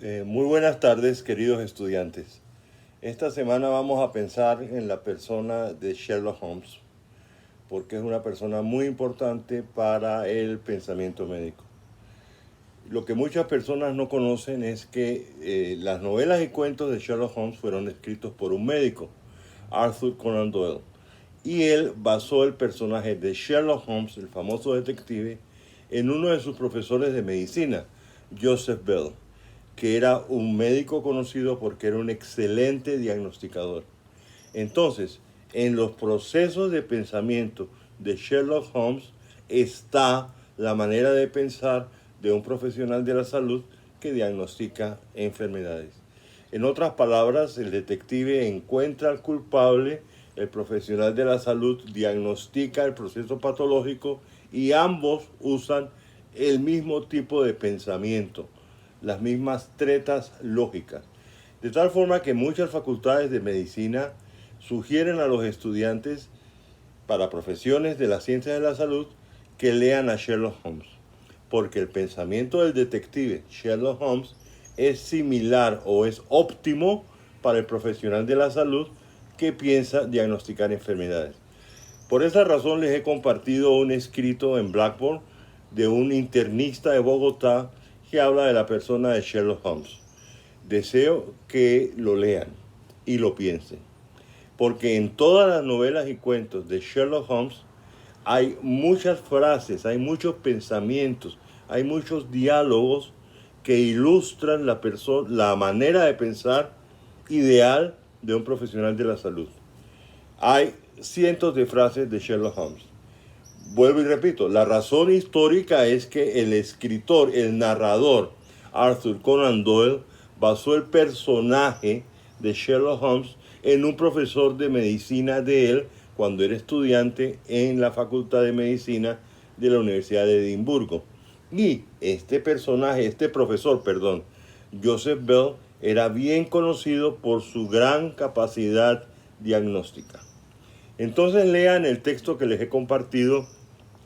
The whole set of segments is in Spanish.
Muy buenas tardes, queridos estudiantes. Esta semana vamos a pensar en la persona de Sherlock Holmes, porque es una persona muy importante para el pensamiento médico. Lo que muchas personas no conocen es que las novelas y cuentos de Sherlock Holmes fueron escritos por un médico, Arthur Conan Doyle, y él basó el personaje de Sherlock Holmes, el famoso detective, en uno de sus profesores de medicina, Joseph Bell, que era un médico conocido porque era un excelente diagnosticador. Entonces, en los procesos de pensamiento de Sherlock Holmes está la manera de pensar de un profesional de la salud que diagnostica enfermedades. En otras palabras, el detective encuentra al culpable, el profesional de la salud diagnostica el proceso patológico y ambos usan el mismo tipo de pensamiento, las mismas tretas lógicas. De tal forma que muchas facultades de medicina sugieren a los estudiantes para profesiones de las ciencias de la salud que lean a Sherlock Holmes, porque el pensamiento del detective Sherlock Holmes es similar o es óptimo para el profesional de la salud que piensa diagnosticar enfermedades. Por esa razón les he compartido un escrito en Blackboard de un internista de Bogotá que habla de la persona de Sherlock Holmes. Deseo que lo lean y lo piensen, porque en todas las novelas y cuentos de Sherlock Holmes hay muchas frases, hay muchos pensamientos, hay muchos diálogos que ilustran la manera de pensar ideal de un profesional de la salud. Hay cientos de frases de Sherlock Holmes. Vuelvo y repito, la razón histórica es que el escritor, el narrador, Arthur Conan Doyle, basó el personaje de Sherlock Holmes en un profesor de medicina de él cuando era estudiante en la Facultad de Medicina de la Universidad de Edimburgo. Y este profesor, Joseph Bell, era bien conocido por su gran capacidad diagnóstica. Entonces lean el texto que les he compartido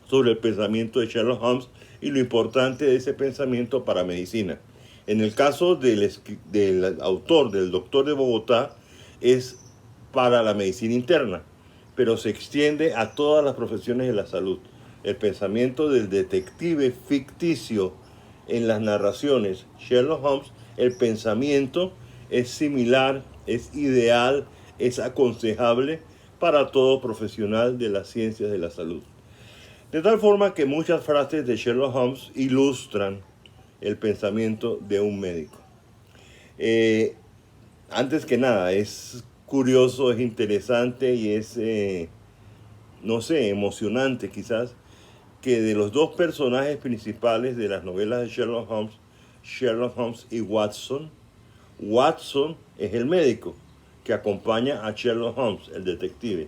sobre el pensamiento de Sherlock Holmes y lo importante de ese pensamiento para medicina. En el caso del autor, del doctor de Bogotá, es para la medicina interna, pero se extiende a todas las profesiones de la salud. El pensamiento del detective ficticio en las narraciones Sherlock Holmes, el pensamiento es similar, es ideal, es aconsejable para todo profesional de las ciencias de la salud. De tal forma que muchas frases de Sherlock Holmes ilustran el pensamiento de un médico. Antes que nada, es curioso, es interesante y es, no sé, emocionante quizás, que de los dos personajes principales de las novelas de Sherlock Holmes y Watson, Watson es el médico que acompaña a Sherlock Holmes, el detective,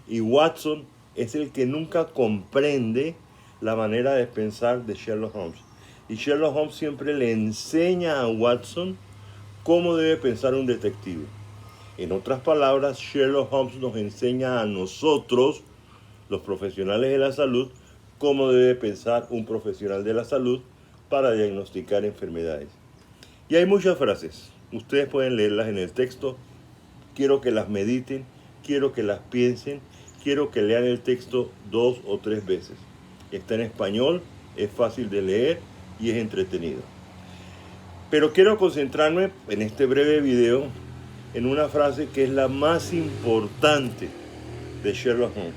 y Watson es el que nunca comprende la manera de pensar de Sherlock Holmes. Y Sherlock Holmes siempre le enseña a Watson cómo debe pensar un detective. En otras palabras, Sherlock Holmes nos enseña a nosotros, los profesionales de la salud, cómo debe pensar un profesional de la salud para diagnosticar enfermedades. Y hay muchas frases. Ustedes pueden leerlas en el texto. Quiero que las mediten, quiero que las piensen, quiero que lean el texto 2 o 3 veces. Está en español, es fácil de leer y es entretenido. Pero quiero concentrarme en este breve video en una frase que es la más importante de Sherlock Holmes.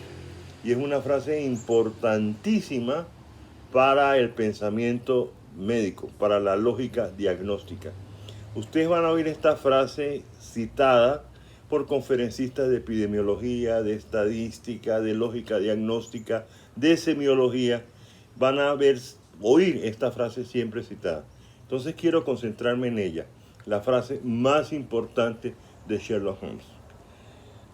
Y es una frase importantísima para el pensamiento médico, para la lógica diagnóstica. Ustedes van a oír esta frase citada por conferencistas de epidemiología, de estadística, de lógica diagnóstica, de semiología. Van a oír esta frase siempre citada. Entonces quiero concentrarme en ella, la frase más importante de Sherlock Holmes.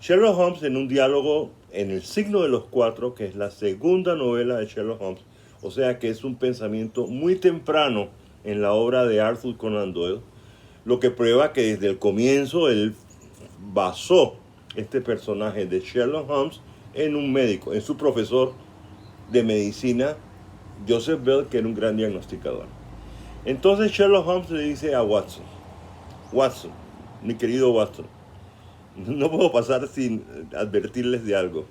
Sherlock Holmes, en un diálogo en El signo de los cuatro, que es la segunda novela de Sherlock Holmes, o sea que es un pensamiento muy temprano en la obra de Arthur Conan Doyle, lo que prueba que desde el comienzo él basó este personaje de Sherlock Holmes en un médico, en su profesor de medicina, Joseph Bell, que era un gran diagnosticador. Entonces Sherlock Holmes le dice a Watson, Watson, mi querido Watson, no puedo pasar sin advertirles de algo.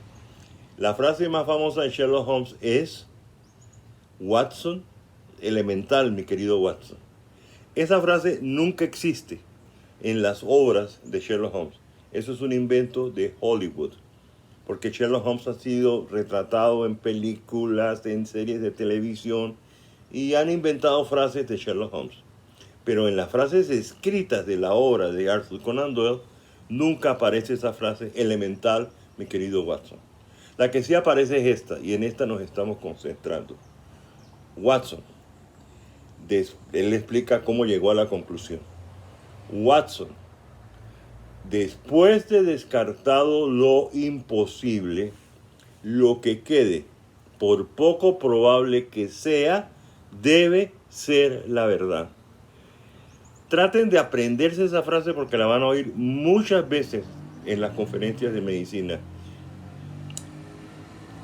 La frase más famosa de Sherlock Holmes es Watson, elemental, mi querido Watson. Esa frase nunca existe en las obras de Sherlock Holmes. Eso es un invento de Hollywood, porque Sherlock Holmes ha sido retratado en películas, en series de televisión, y han inventado frases de Sherlock Holmes. Pero en las frases escritas de la obra de Arthur Conan Doyle, nunca aparece esa frase elemental, mi querido Watson. La que sí aparece es esta, y en esta nos estamos concentrando. Watson, él explica cómo llegó a la conclusión. Watson, después de descartado lo imposible, lo que quede, por poco probable que sea, debe ser la verdad. Traten de aprenderse esa frase porque la van a oír muchas veces en las conferencias de medicina.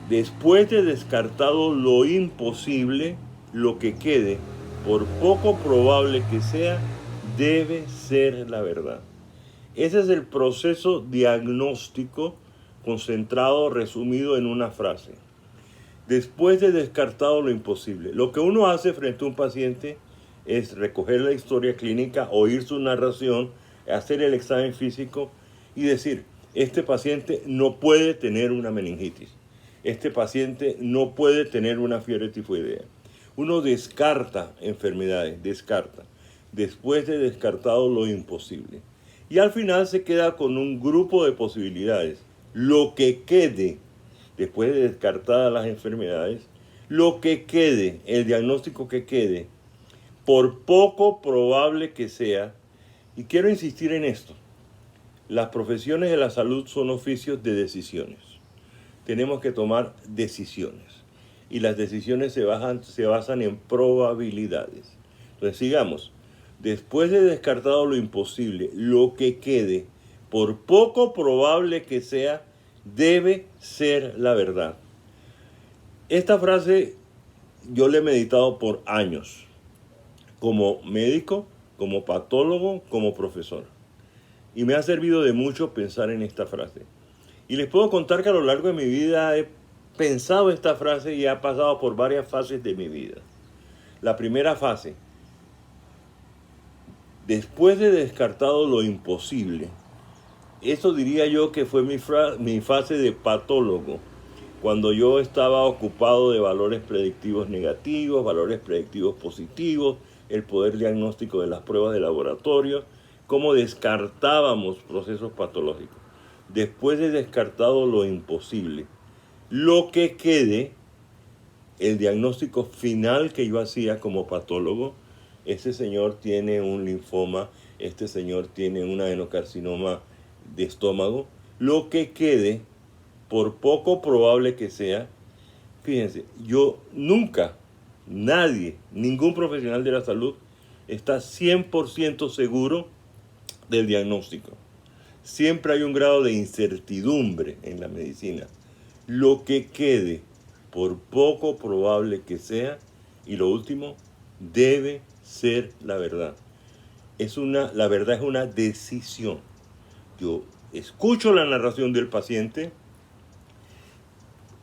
Después de descartado lo imposible, lo que quede, por poco probable que sea, debe ser la verdad. Ese es el proceso diagnóstico concentrado, resumido en una frase. Después de descartado lo imposible, lo que uno hace frente a un paciente es recoger la historia clínica, oír su narración, hacer el examen físico y decir, este paciente no puede tener una meningitis. Este paciente no puede tener una fiebre tifoidea. Uno descarta enfermedades, descarta. Después de descartado lo imposible. Y al final se queda con un grupo de posibilidades. Lo que quede, después de descartadas las enfermedades, lo que quede, el diagnóstico que quede, por poco probable que sea, y quiero insistir en esto, las profesiones de la salud son oficios de decisiones. Tenemos que tomar decisiones. Y las decisiones se basan en probabilidades. Entonces sigamos. Después de descartado lo imposible, lo que quede, por poco probable que sea, debe ser la verdad. Esta frase yo la he meditado por años, como médico, como patólogo, como profesor. Y me ha servido de mucho pensar en esta frase. Y les puedo contar que a lo largo de mi vida he pensado esta frase y ha pasado por varias fases de mi vida. La primera fase, después de descartado lo imposible, eso diría yo que fue mi fase de patólogo, cuando yo estaba ocupado de valores predictivos negativos, valores predictivos positivos, el poder diagnóstico de las pruebas de laboratorio, cómo descartábamos procesos patológicos. Después de descartado lo imposible, lo que quede, el diagnóstico final que yo hacía como patólogo, ese señor tiene un linfoma, este señor tiene un adenocarcinoma de estómago, lo que quede, por poco probable que sea, fíjense, yo nunca, nadie, ningún profesional de la salud está 100% seguro del diagnóstico. Siempre hay un grado de incertidumbre en la medicina. Lo que quede, por poco probable que sea, y lo último, debe ser la verdad. La verdad es una decisión. Yo escucho la narración del paciente,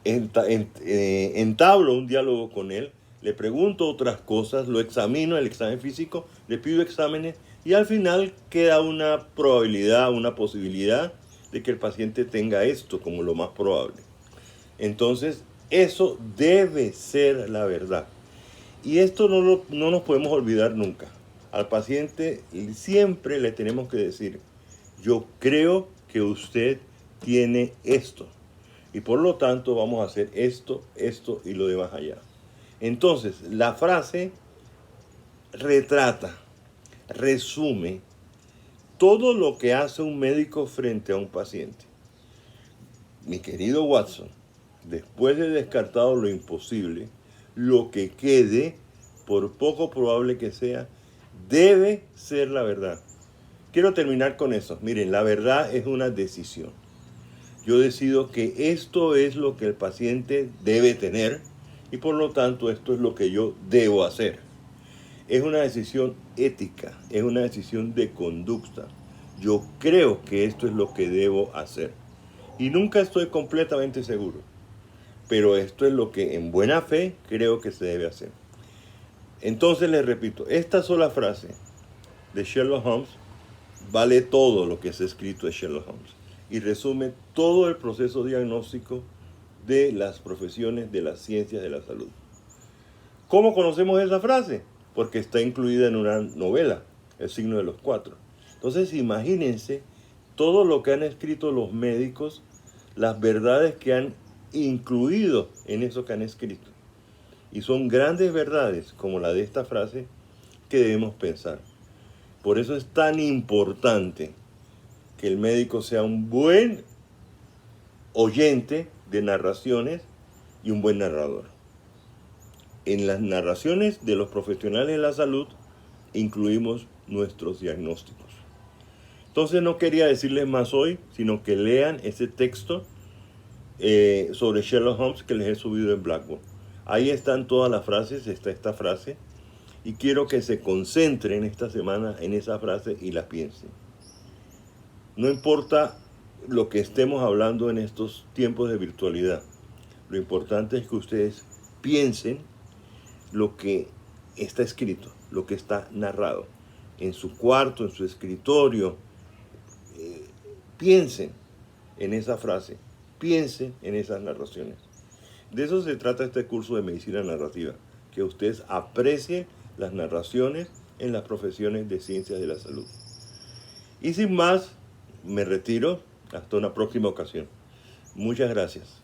entablo un diálogo con él, le pregunto otras cosas, lo examino, el examen físico, le pido exámenes y al final queda una probabilidad, una posibilidad de que el paciente tenga esto como lo más probable. Entonces, eso debe ser la verdad. Y esto no nos podemos olvidar nunca. Al paciente siempre le tenemos que decir, yo creo que usted tiene esto. Y por lo tanto vamos a hacer esto, esto y lo demás allá. Entonces, la frase retrata, resume todo lo que hace un médico frente a un paciente. Mi querido Watson, después de descartado lo imposible, lo que quede, por poco probable que sea, debe ser la verdad. Quiero terminar con eso. Miren, la verdad es una decisión. Yo decido que esto es lo que el paciente debe tener y por lo tanto esto es lo que yo debo hacer. Es una decisión ética, es una decisión de conducta. Yo creo que esto es lo que debo hacer. Y nunca estoy completamente seguro, pero esto es lo que en buena fe creo que se debe hacer. Entonces les repito, esta sola frase de Sherlock Holmes vale todo lo que se ha escrito de Sherlock Holmes y resume todo el proceso diagnóstico de las profesiones de las ciencias de la salud. ¿Cómo conocemos esa frase? Porque está incluida en una novela, El signo de los cuatro. Entonces imagínense todo lo que han escrito los médicos, las verdades que han incluido en eso que han escrito. Y son grandes verdades, como la de esta frase, que debemos pensar. Por eso es tan importante que el médico sea un buen oyente de narraciones y un buen narrador. En las narraciones de los profesionales de la salud incluimos nuestros diagnósticos. Entonces no quería decirles más hoy, sino que lean ese texto sobre Sherlock Holmes que les he subido en Blackboard. Ahí están todas las frases, está esta frase, y quiero que se concentren esta semana en esa frase y la piensen. No importa lo que estemos hablando en estos tiempos de virtualidad, lo importante es que ustedes piensen lo que está escrito, lo que está narrado, en su cuarto, en su escritorio. Piensen en esa frase, piensen en esas narraciones. De eso se trata este curso de medicina narrativa, que ustedes aprecien las narraciones en las profesiones de ciencias de la salud. Y sin más, me retiro hasta una próxima ocasión. Muchas gracias.